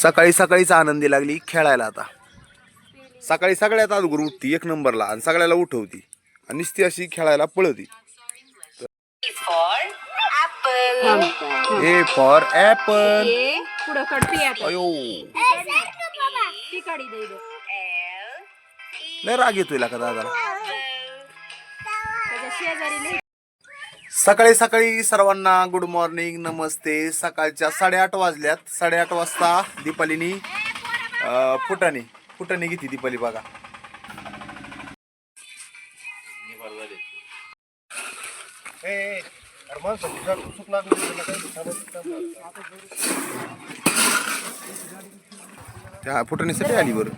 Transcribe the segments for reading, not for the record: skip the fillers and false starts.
सकाळी सकाळीच आनंदी लागली खेळायला. आता सकाळी सगळ्यात अगोदर उठती एक नंबरला आणि सगळ्याला उठवती आणि नुसती अशी खेळायला पळती. A for apple. अयो लय राग येतोय का दादाला. सकाळी सकाळी सर्वांना गुड मॉर्निंग, नमस्ते. सकाळच्या 8:30 वाजल्यात. 8:30 वाजता दीपालीनी फुटाने घेतली दीपाली बघा. त्या फुटाण्यासाठी आली बरं.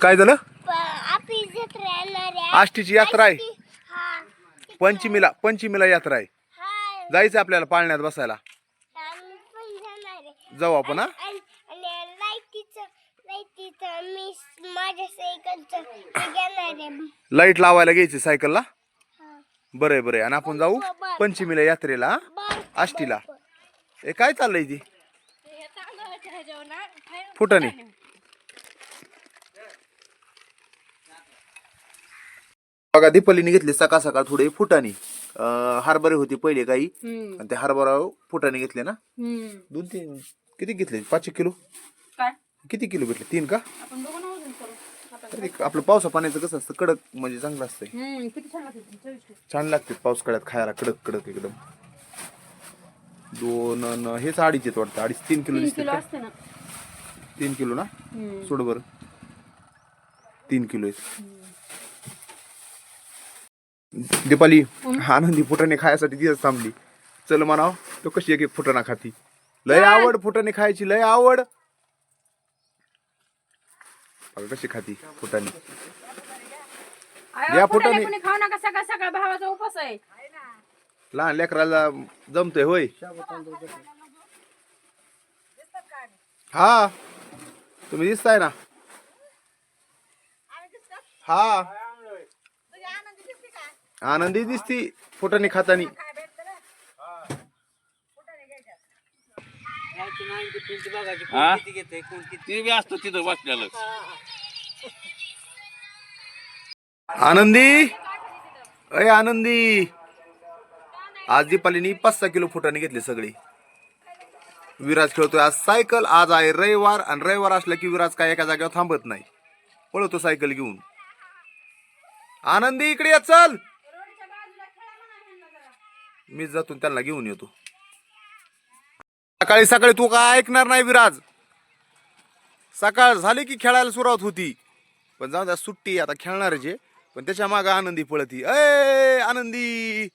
काय झालं? आष्टीची यात्रा आहे. पंचमीला यात्रा आहे. जायचं आपल्याला पाळण्यात बसायला. जाऊ आपण. हा लाईट लावायला घ्यायची सायकलला. बरं बरं. आणि आपण जाऊ पंचमीला यात्रेला आष्टीला. हे काय चाललंय ती फुटाने. बघा दीपालीने घेतली सकाळ सकाळ थोडे फुटाने. हरभरे होती पहिले काही आणि ते हरभरा फुटाने घेतले ना. 2-3 किती घेतले? 5 किलो. किती किलो भेटले? 3 का? आपलं पावसा पाण्याचं कसं असतं कडक म्हणजे चांगलं असतंय. छान लागते पावसाळ्यात खायला कडक कडक एकदम. 2 हेच 2.5 वाटतं. 2.5-3 किलो दिसते. 3 किलो ना. सोड बरं. 3 किलो दीपाली आनंदी फुटाणे खायसाठी दिवस थांबली. चल म्हणाव तो कशी एक फुटाणा खाती. लय आवड फुटाणे खायची, लय आवड. कशी खाती फुटाणे. या फुटाणे खाऊ नका. सकाळ सकाळ भावाचा उपास आहे. लहान लेकराला जमतंय होय. हा तुम्ही दिसताय ना. हा आनंदी दिसती फुटाणे खातानी. आनंदी अय आनंदी. आज दीपालीनी 5-6 किलो फुटाणे घेतले सगळे. विराज खेळतोय आज सायकल. आज आहे रविवार आणि रविवार असला की विराज काय एका जागेवर थांबत नाही, पळतो सायकल घेऊन. आनंदी इकडे या चल. मी जातो त्यांना घेऊन येतो. सकाळी सकाळी तू काय ऐकणार नाही विराज. सकाळ झाली की खेळायला सुरुवात होती. पण जाऊ द्या सुट्टी आता खेळणारच आहे. पण त्याच्या मागे आनंदी पळती. अय आनंदी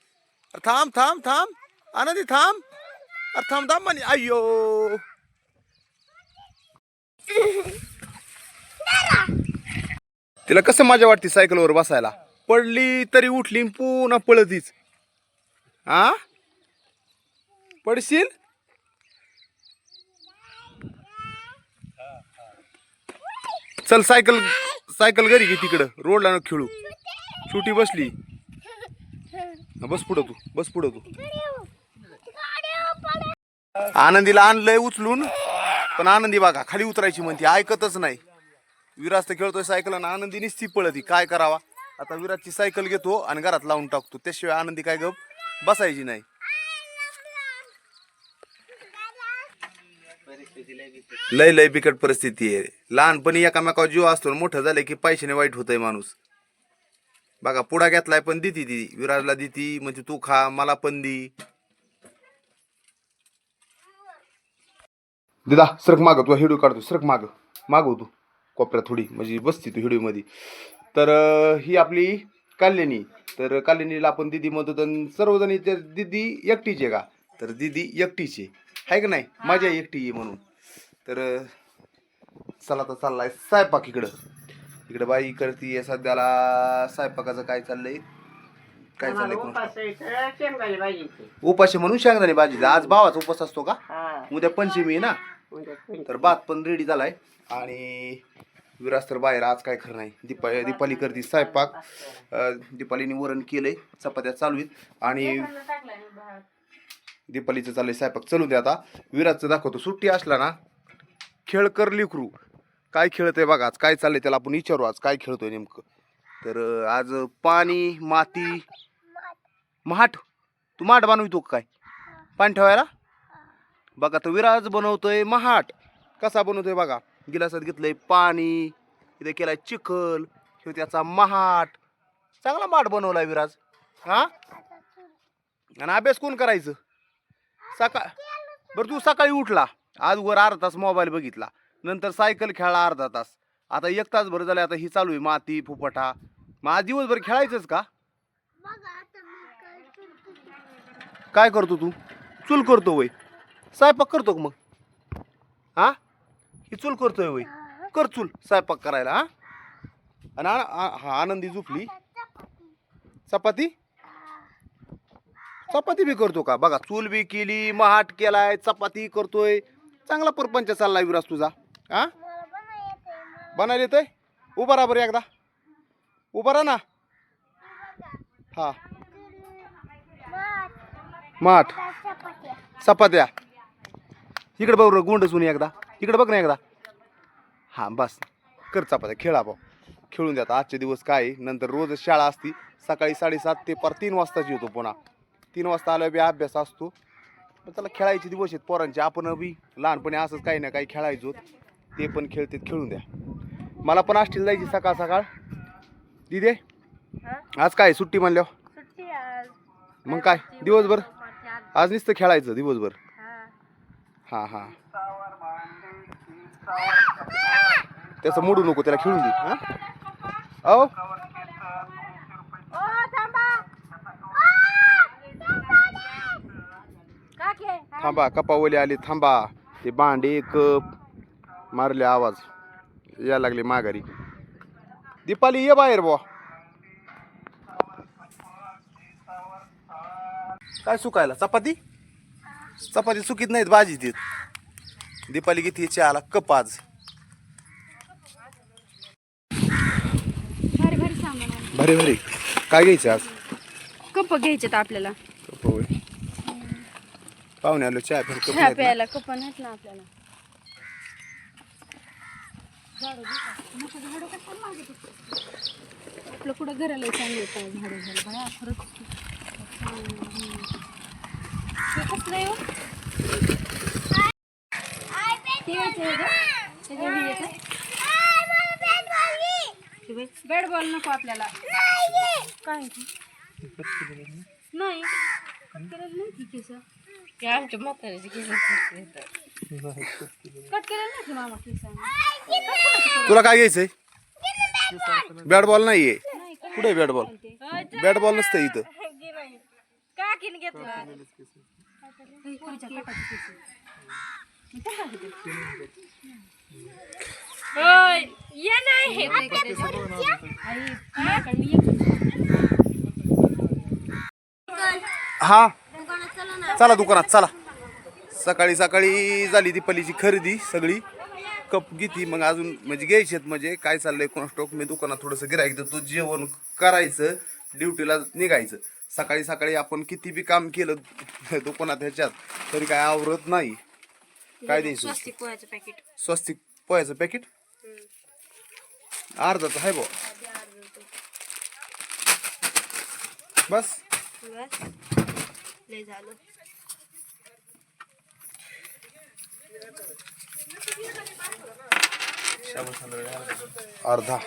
थांब थांब थांब. आनंदी थांब. अरे थांब थांब म्हणे. अय्यो तिला कसं मजा वाटते सायकलवर बसायला. पडली तरी उठली पुन्हा पळतीच. हा पडशील. चल सायकल घरी घे तिकडं रोडला नको खेळू. छोटी बसली. बस पुढं तू. आनंदीला आणलंय उचलून पण आनंदी बघा खाली उतरायची म्हणते, ऐकतच नाही. विराज तर खेळतोय सायकल आणि आनंदी निस्ती पळती. काय करावा आता. विराजची सायकल घेतो आणि घरात लावून टाकतो. त्याशिवाय आनंदी काय गप बसायची नाही. लय बिकट परिस्थिती आहे. लहानपणी एकामेकावर जीव असतो, मोठं झालं की पैशाने वाईट होतंय माणूस. बघा पुढा घेतलाय पण देती ती विराजला देती म्हणजे तू खा मला पण दी. दिदा सरक माग. तू हिडू काढतो सरक मागव तू कोपऱ्यात थोडी म्हणजे बसती तू हिडू मध्ये. तर ही आपली कल्याणी. तर कल्याणीला आपण दिदी म्हणतो. तर सर्वजणी दिदी एकटीचे का. तर दिदी एकटीचे आहे का नाही. माझ्या एकटी आहे म्हणून. तर चला तर चाललाय स्वयंपाक. इकडं बाई करतीये सध्याला स्वयंपाकाचं काय चाललंय. काय चाललंय आम्हाला कोण उपास आहे तर शेंगाची भाजी ते. उपाशी म्हणून शेंगदाणे भाजी आज भावाचा उपास असतो का हा उद्या पंचमी आहे ना उद्या पण. तर भात पण रेडी झालाय आणि विराज तर बाहेर आज काय खरं नाही दीपाली करते स्वयंपाक दीपालीने वरण केलंय चपात्या चालू आहेत आणि दीपालीचं चाललंय स्वयंपाक चालू दे आता विराजचं दाखवतो सुट्टी असला ना खेळ कर लिकरू काय खेळतंय बघा आज काय चाललंय त्याला आपण विचारू आज काय खेळतोय नेमकं तर आज पाणी माती माठ तू माठ बनवितो का काय पाणी ठेवायला बघा तर विराज बनवतोय महाट कसा बनवतोय बघा गिलासात घेतलंय पाणी इथे केलाय चिखल ह्यो त्याचा महाट चांगला माठ बनवलाय विराज हा आणि अभ्यास कोण करायचं सकाळ बरं तू सकाळी उठला आज वर अर्धा तास मोबाईल बघितला नंतर सायकल खेळला अर्धा तास आता 1 तास भर झाले आता ही चालू आहे माती फुफटा मग आज दिवसभर खेळायचंच का काय करतो तू चूल करतो वय स्वयंपाक करतो का मग हा ही चूल करतोय वय कर चूल स्वयंपाक करायला हा आणि हा आनंदी झोपली चपाती चपाती बी करतो का बघा चूल बी केली महाट केलाय चपाती करतोय चांगला परपंच चाललाय विराज तुझा हा बनायला येतोय उभा राहा बरं एकदा उभा राहा ना हा माठ चपात्या इकडे बघ गोंडसून एकदा इकडे बघ ना एकदा हा बस कर चपात्या खेळा भाऊ खेळून द्या आजचे दिवस काय नंतर रोज शाळा असती सकाळी 7:30 ते 3 वाजताची येतो पुन्हा 3 वाजता आल्यावर बी अभ्यास असतो पण त्याला खेळायचे दिवस आहेत पोरांचे आपण बी लहानपणी असंच काही ना काही खेळायचो ते पण खेळतात खेळून द्या मला पण आष्टीला जायची सकाळ सकाळ दिदे आज काय सुट्टी म्हणल्यावर मग काय दिवसभर आज नुसतं खेळायचं दिवसभर हा हा त्याचं मोडू नको त्याला खेळून दे हा अहो थांबा कपावली आली थांबा ते भांडे कप मारले आवाज यायला लागले माघारी दीपाली ये बाहेर बुवा काय सुकायला चपाती चपाती सुकीत नाहीत भाजी देत दीपाली किती चहाला कप आज भारी भारी काय घ्यायचं आज कप घ्यायचे आपल्याला कप होय पाहुणे आलो चहा फिर कप चहा नाहीत ना? प्यायला कप नाहीत ना आपल्याला आपलं कुठं घराला चांगलं झाडं झालं बाया खरंच हे कसलं आहे हो? बॅट बॉल नको आपल्याला काय नाही आमच्या म्हाताऱ्याचे केस कट केलेलं नाही की मामा केस तुला काय घ्यायचंय बॅट बॉल नाहीये कुठे बॅट बॉल बॅट बॉल नसतं इथं काकीने घेतला ये नाही हा चला दुकानात चला सकाळी सकाळी झाली दीपालीची खरेदी सगळी कप घेतली मग अजून म्हणजे घ्यायची म्हणजे काय चाललंय कोणास्टॉक मी दुकानात थोडंसं गिरायक देतो जेवण करायचं ड्युटीला निघायचं सकाळी सकाळी आपण किती बी काम केलं दुकानात ह्याच्यात तरी काय आवरत नाही काय द्यायचं स्वस्तिक पोह्याचं पॅकेट स्वस्तिक पोह्याचं पॅकेट अर्धाच आहे भाऊ बस लय झालं अर्धा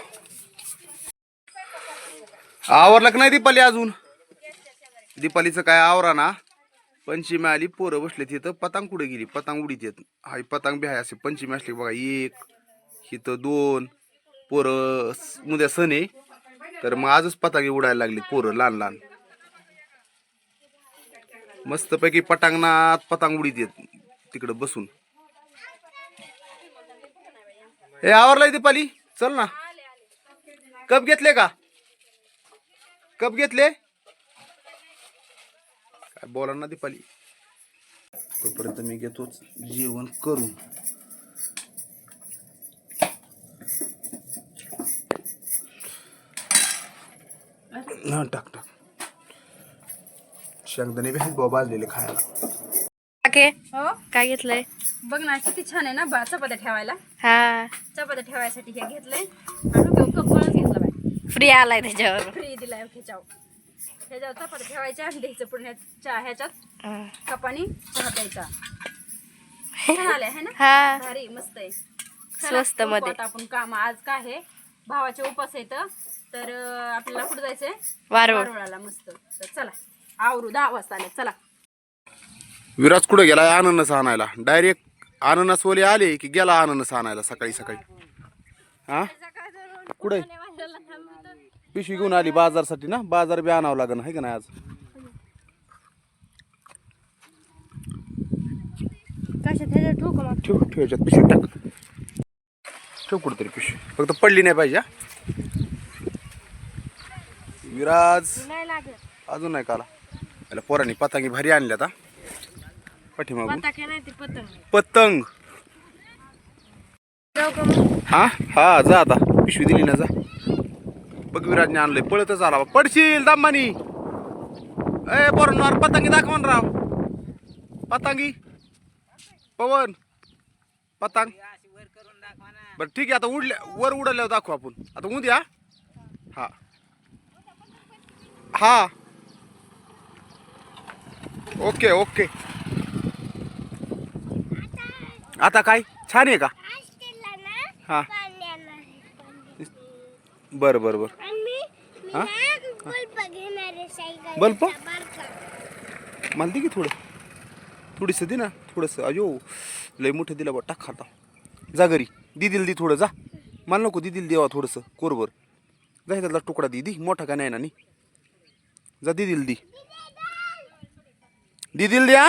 आवरलं का नाही दीपाली अजून दीपालीचं काय आवरा ना पंचमी आली पोरं बसले तिथं पतंग कुठे गेली पतंग उडीत येत हाय पतंग बी आहे असे पंचमी असली बघा 1 इथं 2 पोरं उद्या सण आहे तर मग आजच पतंगी उडायला लागली पोरं लहान लहान मस्तपैकी पटांगणात पतंग उडीत येत तिकडं बसून हे आवरलाय दीपाली चल ना कप घेतले का कप घेतले काय बोला ना दीपाली. तोपर्यंत मी घेतोच जेवण करून. हा टाक टाक. शेंगदाणे बी आहेत बाबा भाजलेले खायला. ओके हो काय घेतलंय बघ ना किती छान आहे ना चपात्या ठेवायला. हा चपात्या ठेवायसाठी हे घेतलंय आणि कपळच घेतला बाय फ्री आलाय त्याच्यावर फ्री दिलाय ह्याच्यावर चपात्या ठेवायच्या आणि द्यायचं पुढे ह्याच्यात कपानी चहा प्यायचा. छान आले है ना भारी मस्त आहे स्वस्त मध्ये. आपण काम आज काय आहे भावाचे उपास आहेत तर आपल्याला कुठं जायचंय वारुळाला मस्त. तर चला आवरू 10 वाजता आले चला. विराज कुठे गेलाय अननस आणायला. डायरेक्ट अननसवाले आले की गेला अननस आणायला सकाळी सकाळी. हा कुठे पिशवी घेऊन आली बाजारसाठी ना. बाजार बी आणावं लागेल आहे का नाही आज. ठेव ठेव याच्यात पिशवी टाक. ठेव कुठेतरी पिशवी फक्त पडली नाही पाहिजे. विराज अजून नाही काला. याला पोरांनी पतंगी भारी आणल्या आता पाठीमागून. पतंग हा हा जा आता पिशवी दिली ना जा. बघ विराजने आणलंय पळतच आला. पडशील दामानी. ए पोरांवर पतंगी दाखवून राव. पतंगी पवन पतंग बरं ठीक आहे. आता उडल्या वर उडल्यावर दाखवू आपण. आता उद्या हा हा ओके ओके. आता काय छान आहे का. हा बर बर बर. हा बल्ब मला दे की थोडीसं दे ना थोडंसं. अयो लय मोठं दिलं बा. टाक खाता जा घरी. दिदील दी थोडं जा. मला नको दिदील देवा थोडंसं कोरभर. जा त्यातला तुकडा दी मोठा का नाही ना नी. जा दिदील दी दिदील द्या.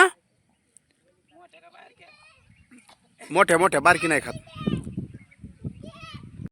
मोठ्या मोठ्या बारकी नाही खात.